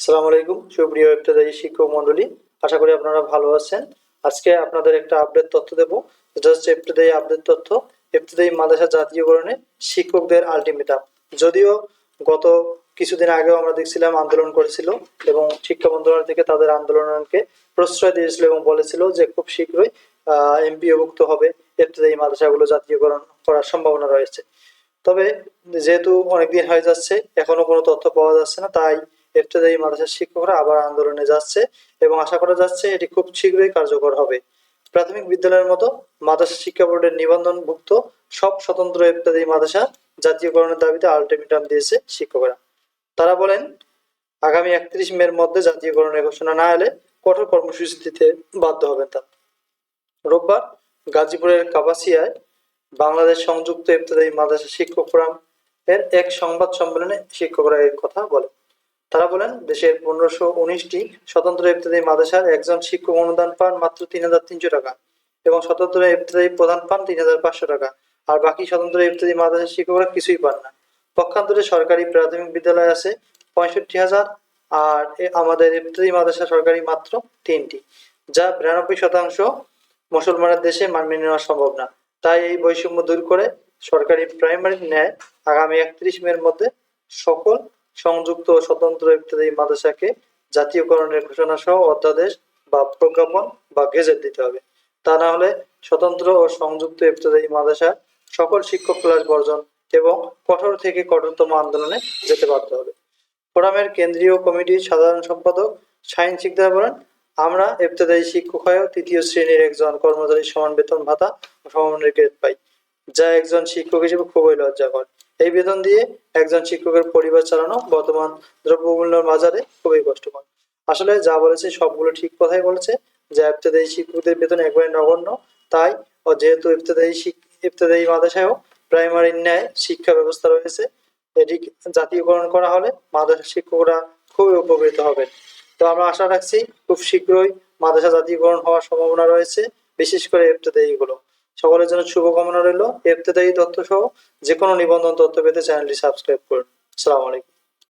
আসসালামু আলাইকুম সুপ্রিয় ইবতেদায়ী শিক্ষক মণ্ডলী, আশা করি আপনারা ভালো আছেন। আজকে আপনাদের একটা আপডেট তথ্য দেব, যেটা হচ্ছে ইবতেদায়ী আপডেট তথ্য। ইবতেদায়ী মাদ্রাসা জাতীয়করণে শিক্ষকদের আলটিমেটাম। যদিও গত কিছুদিন আগেও আমরা দেখছিলাম আন্দোলন করেছিল এবং শিক্ষা মন্ত্রণালয় থেকে তাদের আন্দোলনকে প্রশ্রয় দিয়েছিল এবং বলেছিল যে খুব শীঘ্রই এমপিওভুক্ত হবে ইবতেদায়ী মাদ্রাসাগুলো জাতীয়করণ করার সম্ভাবনা রয়েছে। তবে যেহেতু অনেকদিন হয়ে যাচ্ছে এখনো কোনো তথ্য পাওয়া যাচ্ছে না, তাই ইবতেদায়ী মাদ্রাসার শিক্ষকরা আবার আন্দোলনে যাচ্ছে এবং আশা করা যাচ্ছে এটি খুব শীঘ্রই কার্যকর হবে। প্রাথমিক বিদ্যালয়ের মতো মাদ্রাসা শিক্ষা বোর্ডের নিবন্ধনভুক্ত সব স্বতন্ত্র ইবতেদায়ী মাদ্রাসা জাতীয়করণের দাবিতে আলটিমেটাম দিয়েছে শিক্ষকরা। তারা বলেন, আগামী 31 মের মধ্যে জাতীয়করণের ঘোষণা না এলে কঠোর কর্মসূচি দিতে বাধ্য হবেন তারা। রোববার গাজীপুরের কাপাসিয়ায় বাংলাদেশ সংযুক্ত ইবতেদায়ী মাদ্রাসা শিক্ষক ফোরাম এর এক সংবাদ সম্মেলনে শিক্ষকরা এই কথা বলেন। তারা বলেন, দেশের 1519টি স্বতন্ত্র ইবতেদায়ী মাদ্রাসার একজন শিক্ষক অনুদান পান মাত্র 3,300 টাকা এবং স্বতন্ত্র ইবতেদায়ী প্রধান পান 3,500 টাকা, আর বাকি স্বতন্ত্র ইবতেদায়ী মাদ্রাসার শিক্ষকরা কিছুই পান না। পক্ষান্তরে সরকারি প্রাথমিক বিদ্যালয় আছে 65,000, আর আমাদের ইবতেদায়ী মাদ্রাসা সরকারি মাত্র 3টি, যা 92% মুসলমানের দেশে মেনে নেওয়া সম্ভব না। তাই এই বৈষম্য দূর করে সরকারি প্রাইমারির ন্যায় আগামী 31 মের মধ্যে সকল সংযুক্ত ও স্বতন্ত্র ইবতেদায়ী মাদ্রাসাকে জাতীয়করণের ঘোষণা সহ অধ্যাদেশ বা প্রজ্ঞাপন বা গেজেট দিতে হবে। তা না হলে স্বতন্ত্র ও সংযুক্ত ইবতেদায়ী মাদ্রাসার সকল শিক্ষক ক্লাস বর্জন এবং কঠোর থেকে কঠোরতম আন্দোলনে যেতে বাধ্য হবে। ফোরামের কেন্দ্রীয় কমিটির সাধারণ সম্পাদক শাহিন শিকদার বলেন, আমরা ইবতেদায়ী শিক্ষক হয়েও 3য় শ্রেণীর একজন কর্মচারীর সমান বেতন ভাতা ও সমমানের গ্রেড পাই, যা একজন শিক্ষক হিসেবে খুবই লজ্জাকর। এই বেতন দিয়ে একজন শিক্ষকের পরিবার চালানো বর্তমান দ্রব্যমূল্যের বাজারে খুবই কষ্টকর। আসলে যা বলেছে সবগুলো ঠিক কথাই বলেছে, যে ইবতেদায়ী শিক্ষকদের বেতন একবারে নগণ্য। তাই যেহেতু ইবতেদায়ী মাদ্রাসায়ও প্রাইমারির ন্যায় শিক্ষা ব্যবস্থা রয়েছে, এটি জাতীয়করণ করা হলে মাদ্রাসা শিক্ষকরা খুবই উপকৃত হবেন। তো আমরা আশা রাখছি খুব শীঘ্রই মাদ্রাসা জাতীয়করণ হওয়ার সম্ভাবনা রয়েছে, বিশেষ করে ইবতেদায়ী গুলো। সকলের জন্য শুভকামনা রইল। ইবতেদায়ী তথ্য সহ যে কোনো নিবন্ধন তথ্য পেতে চ্যানেলটি সাবস্ক্রাইব করুন। আসসালামু আলাইকুম।